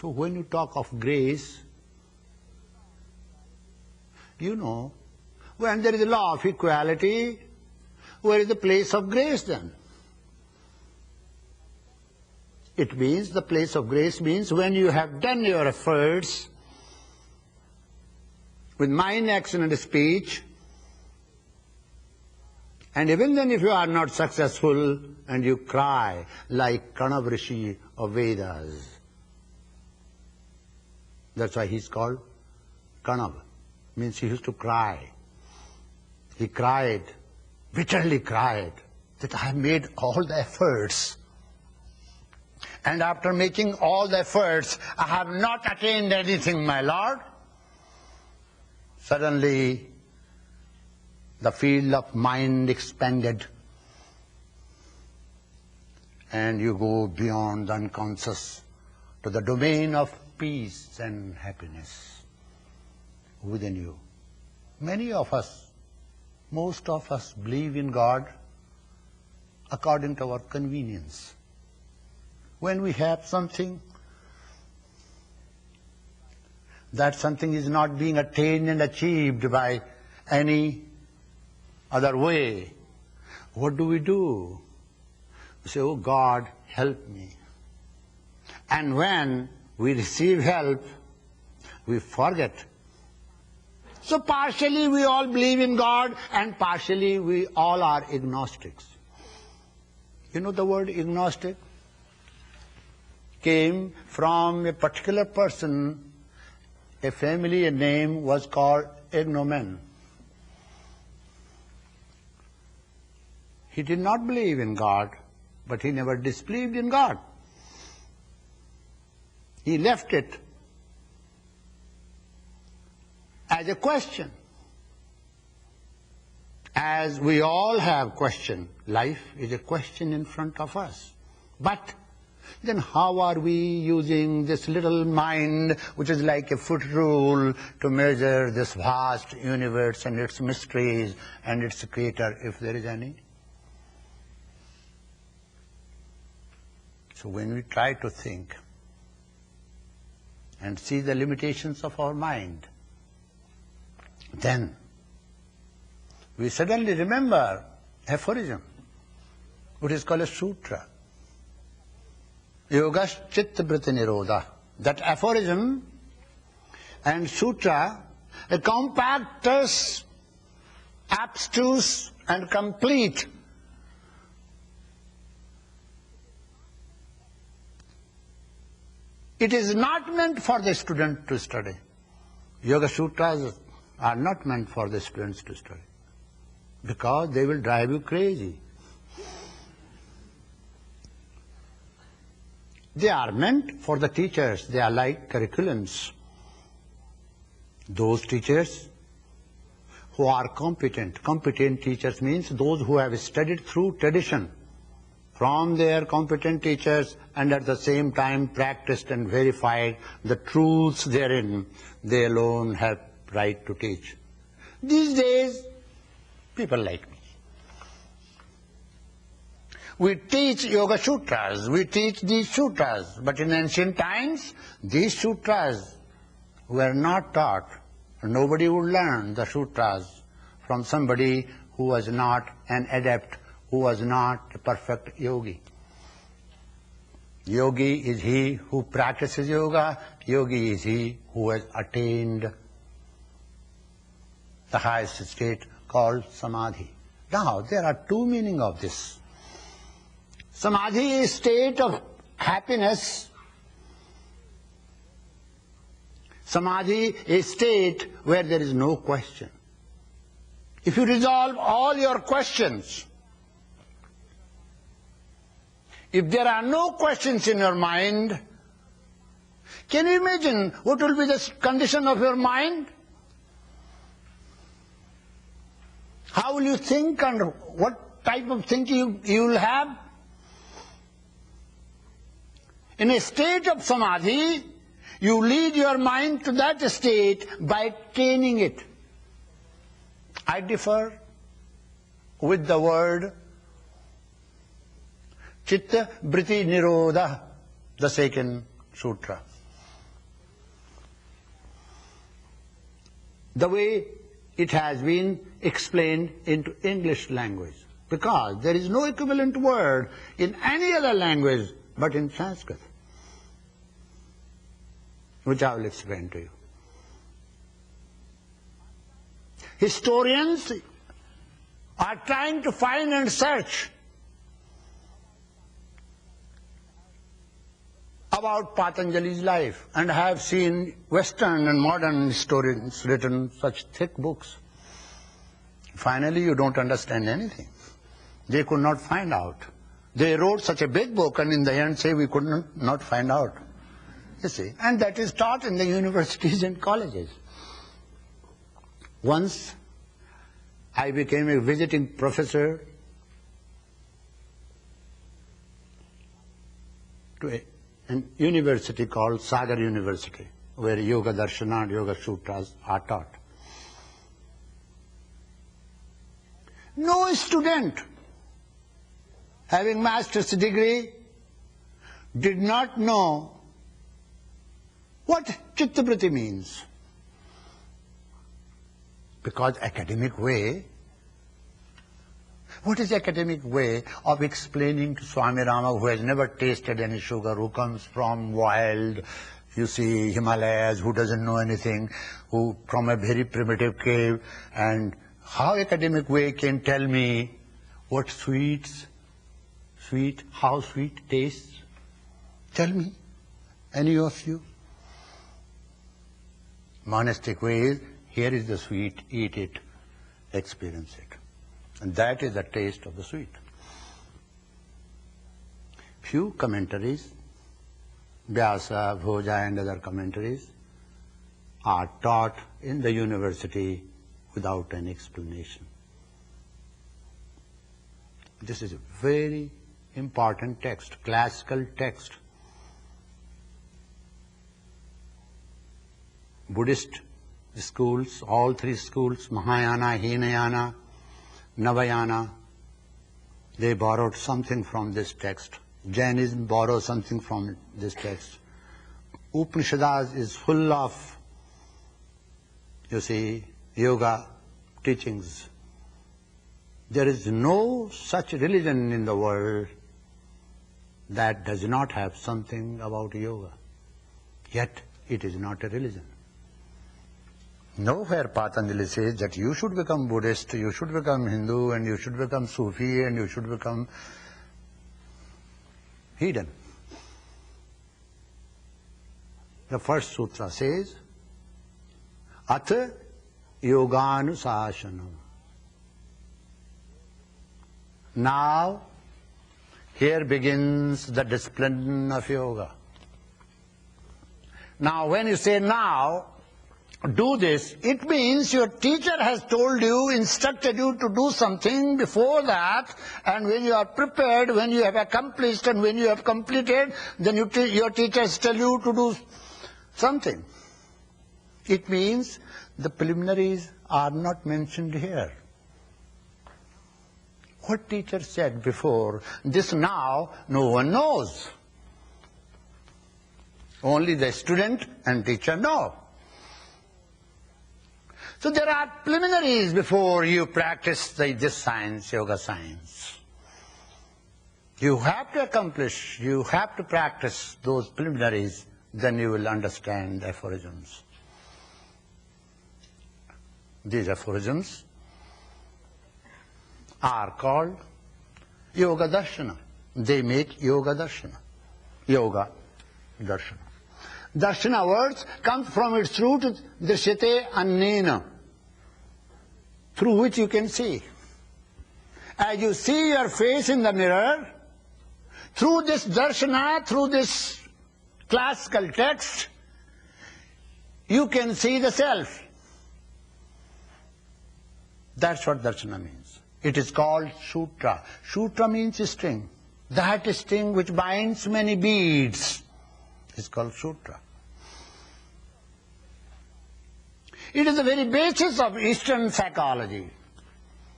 So when you talk of grace, you know, when there is a law of equality, where is the place of grace then? It means, the place of grace means when you have done your efforts with mind, action and speech, and even then if you are not successful and you cry like Kanava Rishi of Vedas. That's why he's called Kanava. Means he used to cry. He cried, bitterly cried, that I have made all the efforts. And after making all the efforts, I have not attained anything, my Lord. Suddenly, the field of mind expanded, and you go beyond the unconscious to the domain of peace and happiness within you. Many of us, most of us believe in God according to our convenience. When we have something, that something is not being attained and achieved by any other way, what do? We say, oh God, help me. And when we receive help, we forget. So partially we all believe in God and partially we all are agnostics. You know the word agnostic came from a particular person, a family, a name was called Ignomen. He did not believe in God, but he never disbelieved in God. He left it as a question. As we all have question, life is a question in front of us. But then how are we using this little mind, which is like a foot rule, to measure this vast universe and its mysteries and its creator, if there is any? So when we try to think and see the limitations of our mind, then we suddenly remember aphorism, which is called a sutra. Yoga Sutras Of Patanjali. That aphorism and sutra, a compactus, abstruse and complete. It is not meant for the student to study. Yoga Sutras are not meant for the students to study, because they will drive you crazy. They are meant for the teachers. They are like curriculums. Those teachers who are competent. Competent teachers means those who have studied through tradition from their competent teachers and at the same time practiced and verified the truths therein. They alone have right to teach. These days, people like me. We teach Yoga Sutras, we teach these sutras, but in ancient times, these sutras were not taught. Nobody would learn the sutras from somebody who was not an adept, who was not a perfect yogi. Yogi is he who practices yoga. Yogi is he who has attained the highest state called samadhi. Now, there are two meanings of this. Samadhi is a state of happiness. Samadhi is a state where there is no question. If you resolve all your questions, if there are no questions in your mind, can you imagine what will be the condition of your mind? How will you think and what type of thinking you will have? In a state of samadhi, you lead your mind to that state by training it. I differ with the word Chitta Vritti Nirodha, the second sutra. the way it has been explained into English language, because there is no equivalent word in any other language but in Sanskrit, which I will explain to you. Historians are trying to find and search about Patanjali's life, and have seen Western and modern historians written such thick books. Finally, you don't understand anything. They could not find out. They wrote such a big book and in the end say we could not find out. You see, and that is taught in the universities and colleges. Once I became a visiting professor to a university called Sagar University, where Yoga Darshana and Yoga Sutras are taught. No student having master's degree did not know what Chittavriti means. Because academic way, what is academic way of explaining to Swami Rama, who has never tasted any sugar, who comes from wild, you see, Himalayas, who doesn't know anything, who from a very primitive cave, and how academic way can tell me what how sweet tastes? Tell me, any of you? Monastic way is, here is the sweet, eat it, experience it. And that is the taste of the sweet. Few commentaries, Vyasa, Bhoja and other commentaries, are taught in the university without an explanation. This is a very important text, classical text. Buddhist schools, all three schools, Mahayana, Hinayana, Navayana, they borrowed something from this text. Jainism borrowed something from this text. Upanishads is full of, you see, yoga teachings. There is no such religion in the world that does not have something about yoga. Yet it is not a religion. Nowhere Patanjali says that you should become Buddhist, you should become Hindu, and you should become Sufi, and you should become heathen. The first sutra says, Atha Yoganusasanam. Now, here begins the discipline of yoga. Now, when you say now, do this, it means your teacher has told you, instructed you to do something before that, and when you are prepared, when you have accomplished and when you have completed, then your teachers tell you to do something. It means the preliminaries are not mentioned here. What teacher said before, this now, no one knows. Only the student and teacher know. So there are preliminaries before you practice this science, yoga science. You have to accomplish, you have to practice those preliminaries, then you will understand the aphorisms. These aphorisms are called Yoga Darshana. They make Yoga Darshana. Yoga Darshana. Darshana words come from its root Drishyate Annena, through which you can see. As you see your face in the mirror, through this darshana, through this classical text, you can see the self. That's what darshana means. It is called sutra. Sutra means string. That string which binds many beads is called sutra. It is the very basis of Eastern psychology.